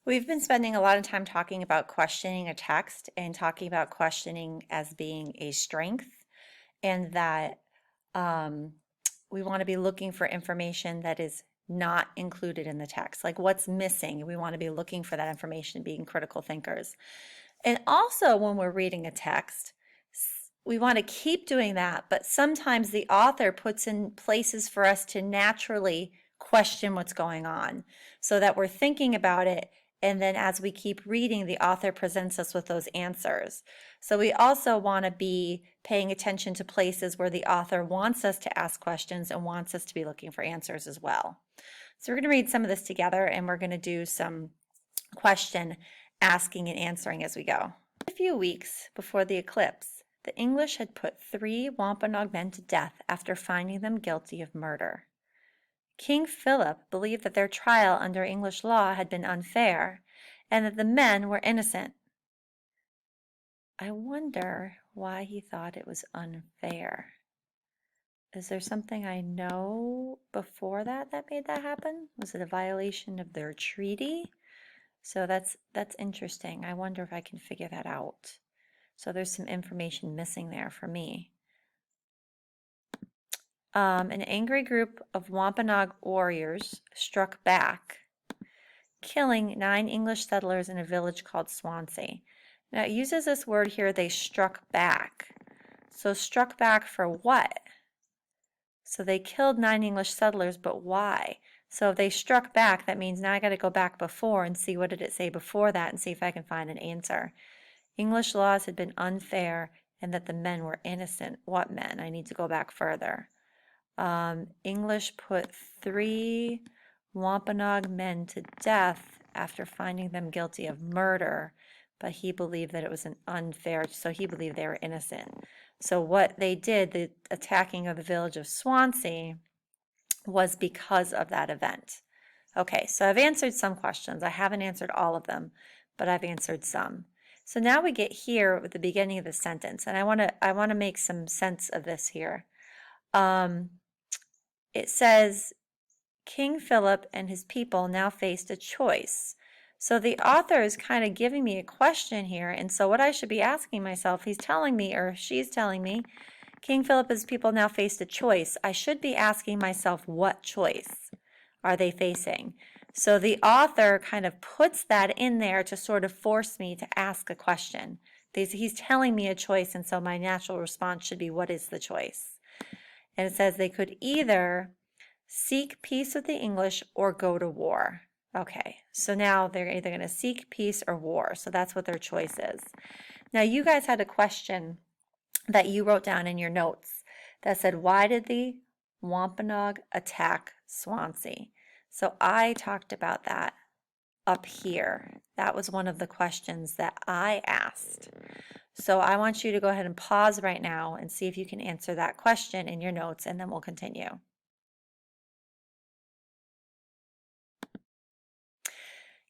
We've been spending a lot of time talking about questioning a text and talking about questioning as being a strength, and that um, we want to be looking for information that is not included in the text, like what's missing. We want to be looking for that information, being critical thinkers. And also, when we're reading a text, we want to keep doing that, but sometimes the author puts in places for us to naturally question what's going on so that we're thinking about it. And then as we keep reading, the author presents us with those answers. So we also want to be paying attention to places where the author wants us to ask questions and wants us to be looking for answers as well. So we're going to read some of this together, and we're going to do some question asking and answering as we go. A few weeks before the eclipse, the English had put 3 Wampanoag men to death after finding them guilty of murder. King Philip believed that their trial under English law had been unfair and that the men were innocent. I wonder why he thought it was unfair. Is there something I know before that made that happen? Was it a violation of their treaty? So that's interesting. I wonder if I can figure that out. So there's some information missing there for me. An angry group of Wampanoag warriors struck back, killing 9 English settlers in a village called Swansea. Now it uses this word here, they struck back. So struck back for what? So they killed 9 English settlers, but why? So if they struck back, that means now I got to go back before and see what did it say before that and see if I can find an answer. English laws had been unfair and that the men were innocent. What men? I need to go back further. English put 3 Wampanoag men to death after finding them guilty of murder, but he believed that it was an unfair, so he believed they were innocent. So what they did, the attacking of the village of Swansea, was because of that event. Okay, so I've answered some questions. I haven't answered all of them, but I've answered some. So now we get here at the beginning of the sentence, and I want to make some sense of this here. It says, King Philip and his people now faced a choice. So the author is kind of giving me a question here, and so what I should be asking myself, he's telling me, or she's telling me, King Philip and his people now faced a choice. I should be asking myself, what choice are they facing? So the author kind of puts that in there to sort of force me to ask a question. He's telling me a choice, and so my natural response should be, what is the choice? And it says they could either seek peace with the English or go to war. Okay, so now they're either going to seek peace or war. So that's what their choice is. Now you guys had a question that you wrote down in your notes that said, why did the Wampanoag attack Swansea? So I talked about that up here. That was one of the questions that I asked. So I want you to go ahead and pause right now and see if you can answer that question in your notes, and then we'll continue.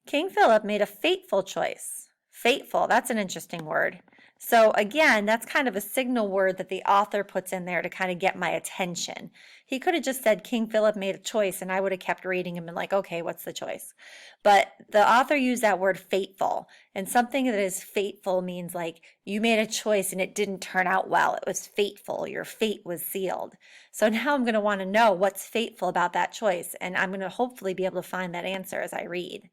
King Philip made a fateful choice. Fateful, that's an interesting word. So again, that's kind of a signal word that the author puts in there to kind of get my attention. He could have just said King Philip made a choice and I would have kept reading him and like, okay, what's the choice? But the author used that word fateful, and something that is fateful means like you made a choice and it didn't turn out well. It was fateful. Your fate was sealed. So now I'm going to want to know what's fateful about that choice, and I'm going to hopefully be able to find that answer as I read.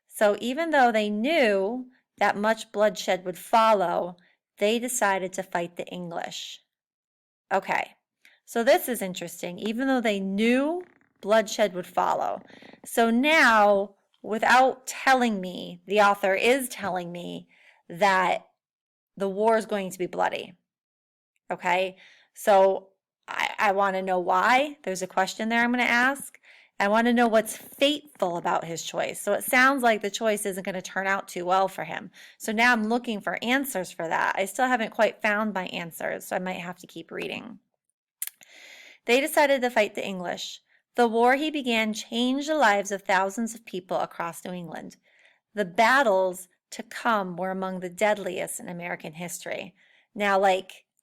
So even though they knew that much bloodshed would follow, they decided to fight the English. Okay, so this is interesting. Even though they knew bloodshed would follow. So now, without telling me, the author is telling me that the war is going to be bloody. Okay, so I want to know why. There's a question there I'm going to ask. I want to know what's fateful about his choice. So it sounds like the choice isn't going to turn out too well for him. So now I'm looking for answers for that. I still haven't quite found my answers, so I might have to keep reading. They decided to fight the English. The war he began changed the lives of thousands of people across New England. The battles to come were among the deadliest in American history. Now,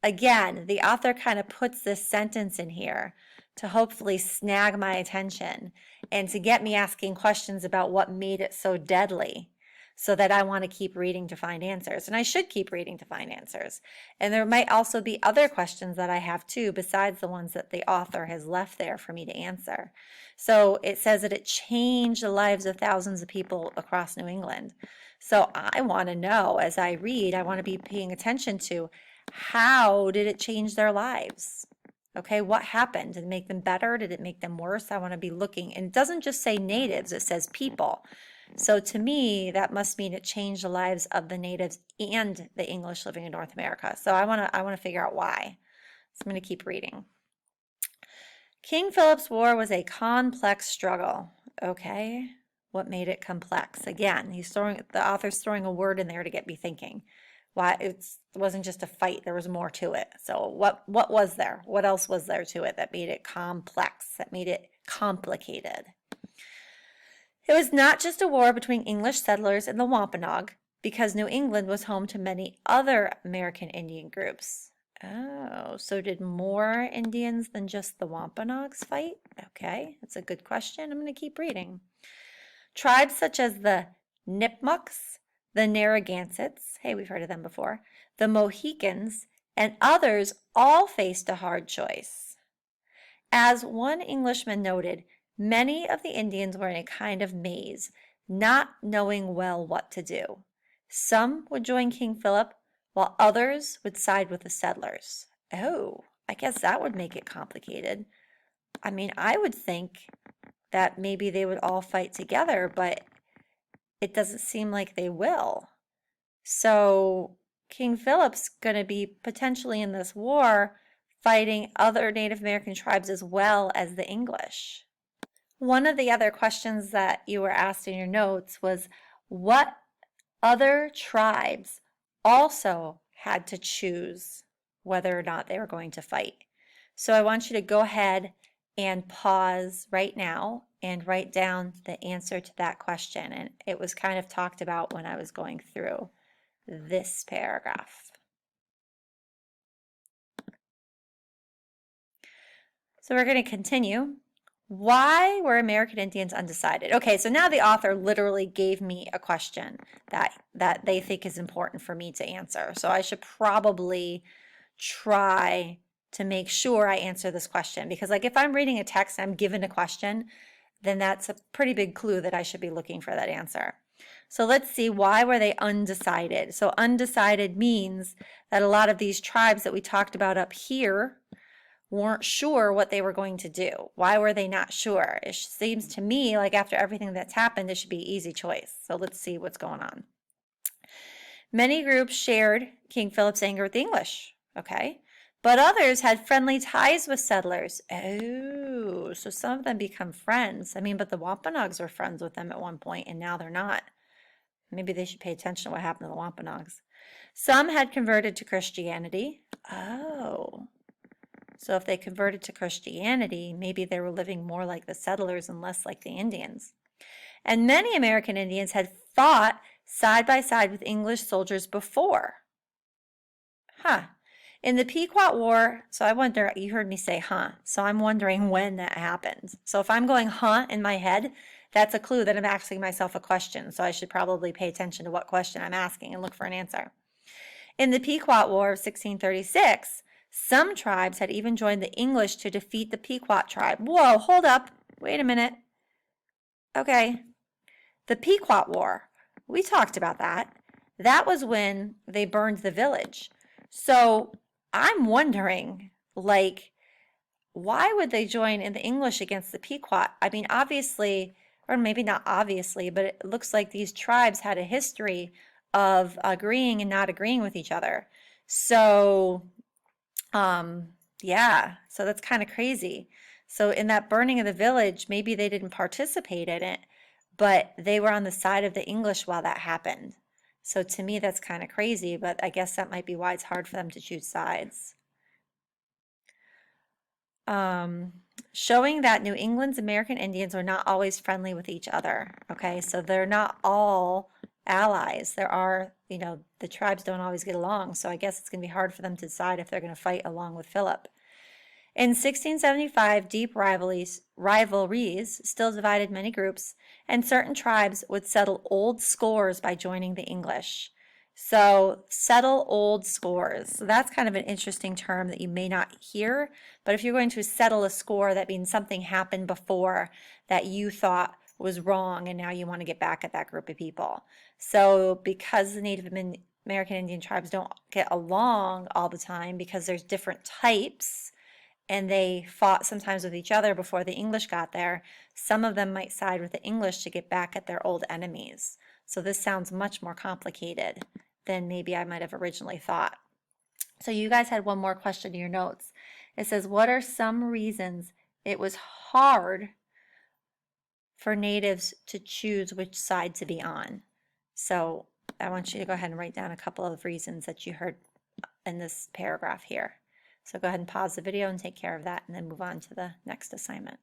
again, the author kind of puts this sentence in here to hopefully snag my attention and to get me asking questions about what made it so deadly, so that I want to keep reading to find answers. And I should keep reading to find answers. And there might also be other questions that I have too, besides the ones that the author has left there for me to answer. So it says that it changed the lives of thousands of people across New England. So I want to know, as I read, I want to be paying attention to, how did it change their lives? Okay, what happened? Did it make them better? Did it make them worse? I want to be looking. And it doesn't just say natives, it says people. So to me, that must mean it changed the lives of the natives and the English living in North America. So I want to figure out why. So I'm going to keep reading. King Philip's War was a complex struggle. Okay, what made it complex? Again, the author's throwing a word in there to get me thinking. Why it wasn't just a fight, there was more to it. So what was there? What else was there to it that made it complex, that made it complicated? It was not just a war between English settlers and the Wampanoag, because New England was home to many other American Indian groups. Oh, so did more Indians than just the Wampanoags fight? Okay, that's a good question. I'm going to keep reading. Tribes such as the Nipmucks, the Narragansetts, hey, we've heard of them before, the Mohicans, and others all faced a hard choice. As one Englishman noted, many of the Indians were in a kind of maze, not knowing well what to do. Some would join King Philip, while others would side with the settlers. Oh, I guess that would make it complicated. I mean, I would think that maybe they would all fight together, but it doesn't seem like they will. So King Philip's going to be potentially in this war fighting other Native American tribes as well as the English. One of the other questions that you were asked in your notes was, what other tribes also had to choose whether or not they were going to fight? So I want you to go ahead and pause right now and write down the answer to that question. And it was kind of talked about when I was going through this paragraph. So we're going to continue. Why were American Indians undecided? Okay, so now the author literally gave me a question that they think is important for me to answer. So I should probably try to make sure I answer this question, because like if I'm reading a text and I'm given a question, then that's a pretty big clue that I should be looking for that answer. So let's see, why were they undecided? So undecided means that a lot of these tribes that we talked about up here weren't sure what they were going to do. Why were they not sure? It seems to me like after everything that's happened, it should be an easy choice. So let's see what's going on. Many groups shared King Philip's anger with the English, okay? But others had friendly ties with settlers. Oh, so some of them become friends. I mean, but the Wampanoags were friends with them at one point, and now they're not. Maybe they should pay attention to what happened to the Wampanoags. Some had converted to Christianity. Oh. So if they converted to Christianity, maybe they were living more like the settlers and less like the Indians. And many American Indians had fought side by side with English soldiers before. In the Pequot War, so I wonder, you heard me say so I'm wondering when that happened. So if I'm going in my head, that's a clue that I'm asking myself a question. So I should probably pay attention to what question I'm asking and look for an answer. In the Pequot War of 1636, some tribes had even joined the English to defeat the Pequot tribe. Whoa, hold up. Wait a minute. Okay. The Pequot War. We talked about that. That was when they burned the village. So I'm wondering, like, why would they join in the English against the Pequot? I mean, obviously, or maybe not obviously, but it looks like these tribes had a history of agreeing and not agreeing with each other. So yeah, so that's kind of crazy. So in that burning of the village, maybe they didn't participate in it, but they were on the side of the English while that happened. So to me, that's kind of crazy, but I guess that might be why it's hard for them to choose sides. Showing that New England's American Indians are not always friendly with each other. Okay, so they're not all allies. There are, the tribes don't always get along, so I guess it's going to be hard for them to decide if they're going to fight along with Philip. In 1675, deep rivalries still divided many groups, and certain tribes would settle old scores by joining the English. So, settle old scores. So that's kind of an interesting term that you may not hear, but if you're going to settle a score, that means something happened before that you thought was wrong, and now you want to get back at that group of people. So, because the Native American Indian tribes don't get along all the time because there's different types, and they fought sometimes with each other before the English got there, some of them might side with the English to get back at their old enemies. So this sounds much more complicated than maybe I might have originally thought. So you guys had one more question in your notes. It says, what are some reasons it was hard for natives to choose which side to be on? So I want you to go ahead and write down a couple of reasons that you heard in this paragraph here. So go ahead and pause the video and take care of that, and then move on to the next assignment.